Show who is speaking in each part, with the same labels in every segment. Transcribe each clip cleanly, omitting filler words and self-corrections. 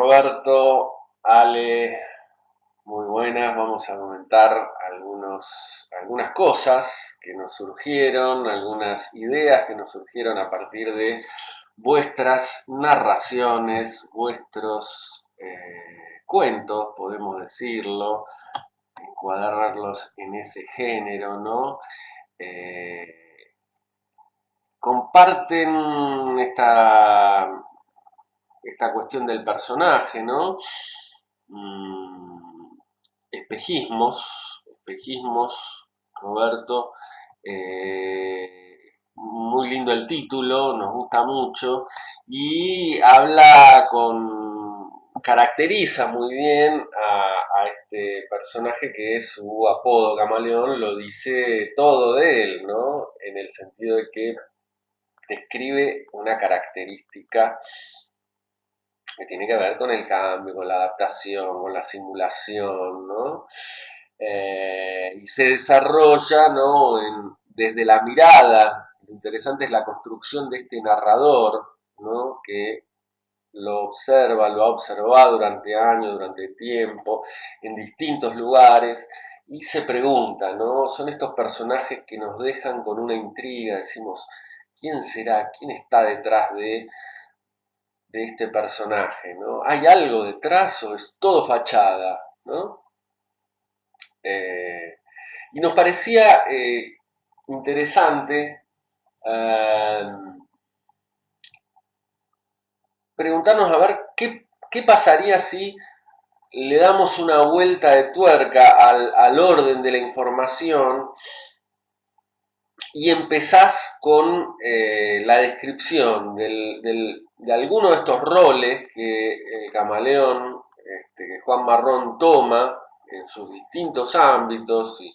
Speaker 1: Roberto, Ale, muy buenas. Vamos a comentar algunas cosas que nos surgieron, algunas ideas que nos surgieron a partir de vuestras narraciones, vuestros cuentos, podemos decirlo, encuadrarlos en ese género, ¿no? Comparten esta cuestión del personaje, ¿no? Mm, espejismos, Roberto. Muy lindo el título, nos gusta mucho y caracteriza muy bien a este personaje que es su apodo Camaleón, lo dice todo de él, ¿no? En el sentido de que describe una característica que tiene que ver con el cambio, con la adaptación, con la simulación, ¿no? Y se desarrolla, ¿no? Desde la mirada. Lo interesante es la construcción de este narrador, ¿no? Que lo observa, lo ha observado durante años, durante tiempo, en distintos lugares, y se pregunta, ¿no? Son estos personajes que nos dejan con una intriga, decimos, ¿quién será? ¿Quién está detrás de este personaje, ¿no? ¿Hay algo detrás o es todo fachada, ¿no? Eh, y nos parecía interesante eh, preguntarnos a ver qué pasaría si le damos una vuelta de tuerca al orden de la información y empezás con la descripción de alguno de estos roles que el camaleón, que Juan Marrón toma en sus distintos ámbitos, y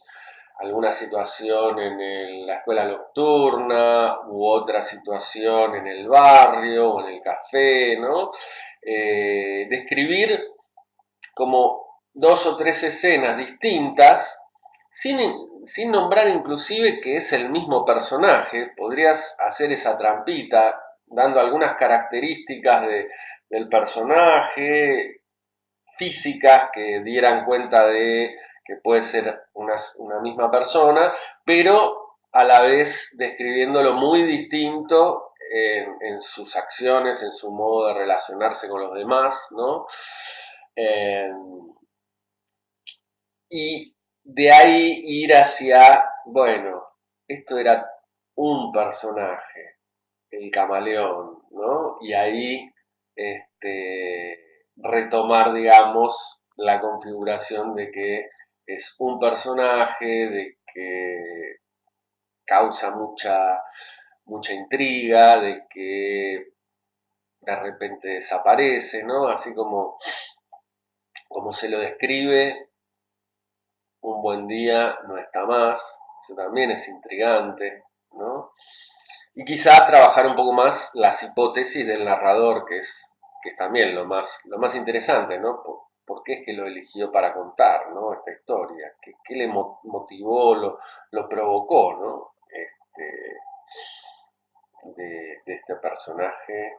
Speaker 1: alguna situación en la escuela nocturna u otra situación en el barrio o en el café, ¿no? Describir como dos o tres escenas distintas sin nombrar inclusive que es el mismo personaje. Podrías hacer esa trampita dando algunas características del personaje, físicas que dieran cuenta de que puede ser una misma persona, pero a la vez describiéndolo muy distinto en sus acciones, en su modo de relacionarse con los demás, ¿no? Eh, y de ahí ir hacia, bueno, esto era un personaje, el camaleón, ¿no? Y ahí retomar, digamos, la configuración de que es un personaje, de que causa mucha intriga, de que de repente desaparece, ¿no? Así como se lo describe, un buen día no está más, eso también es intrigante, ¿no? Y quizá trabajar un poco más las hipótesis del narrador, que es también lo más interesante, ¿no? ¿Por qué es que lo eligió para contar, ¿no? Esta historia? ¿Qué le motivó, lo provocó, ¿no? De este personaje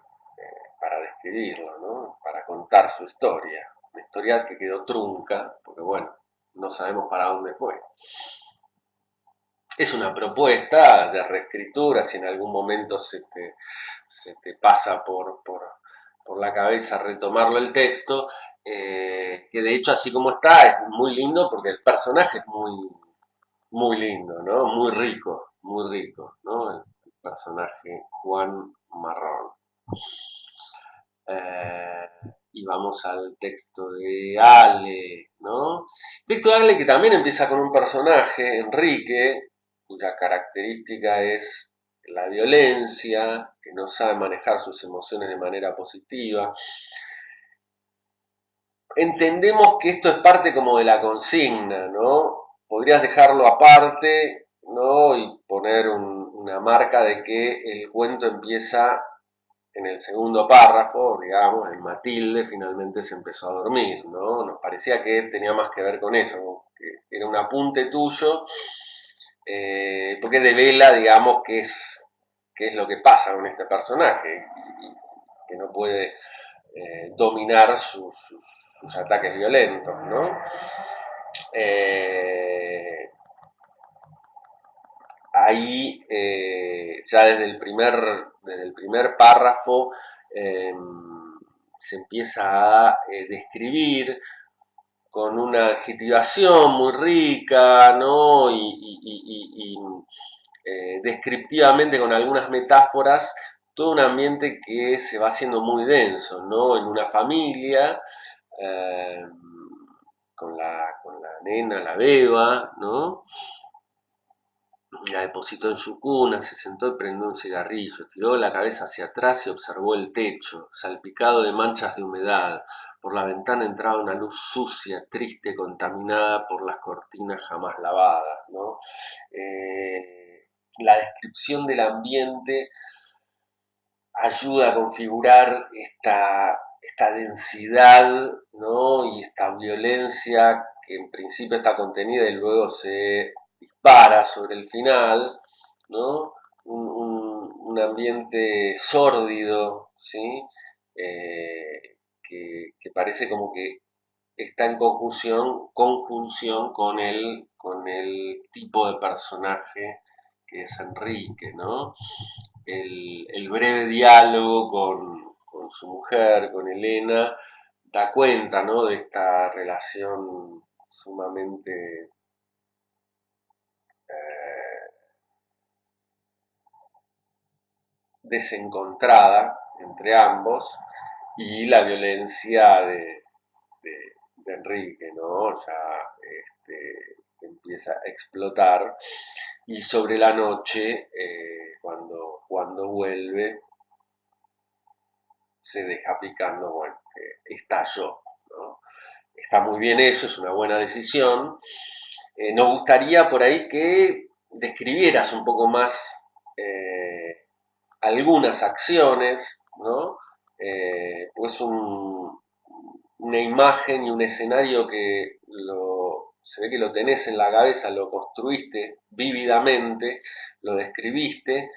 Speaker 1: para describirlo, ¿no? Para contar su historia. Una historia que quedó trunca, porque bueno, no sabemos para dónde fue. Es una propuesta de reescritura, si en algún momento se te pasa por la cabeza retomarlo el texto, que de hecho así como está es muy lindo porque el personaje es muy lindo, ¿no? Muy rico, ¿no? El personaje Juan Marrón. Eh, y vamos al texto de Ale, ¿no? Texto de Ale que también empieza con un personaje, Enrique, cuya característica es la violencia, que no sabe manejar sus emociones de manera positiva. Entendemos que esto es parte como de la consigna, ¿no? Podrías dejarlo aparte, ¿no? Y poner una marca de que el cuento empieza en el segundo párrafo, digamos, en Matilde finalmente se empezó a dormir, ¿no? Nos parecía que tenía más que ver con eso, ¿no? Que era un apunte tuyo, porque devela, digamos, qué es lo que pasa con este personaje, que no puede dominar sus ataques violentos, ¿no? Eh, ahí ya desde el primer párrafo eh, se empieza a describir con una adjetivación muy rica, ¿no? Descriptivamente con algunas metáforas, todo un ambiente que se va haciendo muy denso, ¿no? En una familia, eh, con la nena, la beba, ¿no? La depositó en su cuna, se sentó y prendió un cigarrillo, tiró la cabeza hacia atrás y observó el techo, salpicado de manchas de humedad. Por la ventana entraba una luz sucia, triste, contaminada por las cortinas jamás lavadas, ¿no? La descripción del ambiente ayuda a configurar esta densidad, ¿no? Y esta violencia que en principio está contenida y luego se dispara sobre el final, ¿no? Un ambiente sórdido, ¿sí? Que parece como que está en conjunción con el tipo de personaje que es Enrique, ¿no? El breve diálogo con su mujer, con Elena, da cuenta, ¿no? De esta relación sumamente eh, desencontrada entre ambos y la violencia de Enrique, ¿no? Ya empieza a explotar y sobre la noche, cuando vuelve, se deja picando, bueno, estalló, ¿no? Está muy bien eso, es una buena decisión. Nos gustaría por ahí que describieras un poco más algunas acciones, ¿no? Pues una imagen y un escenario que se ve que lo tenés en la cabeza, lo construiste vívidamente, lo describiste,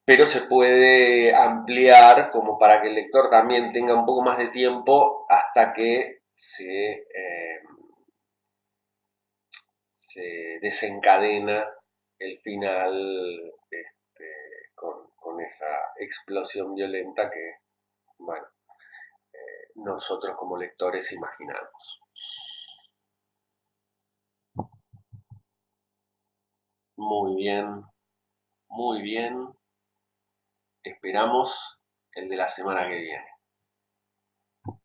Speaker 1: pero se puede ampliar como para que el lector también tenga un poco más de tiempo hasta que se desencadena el final con esa explosión violenta que, bueno, nosotros como lectores imaginamos. Muy bien, muy bien. Esperamos el de la semana que viene.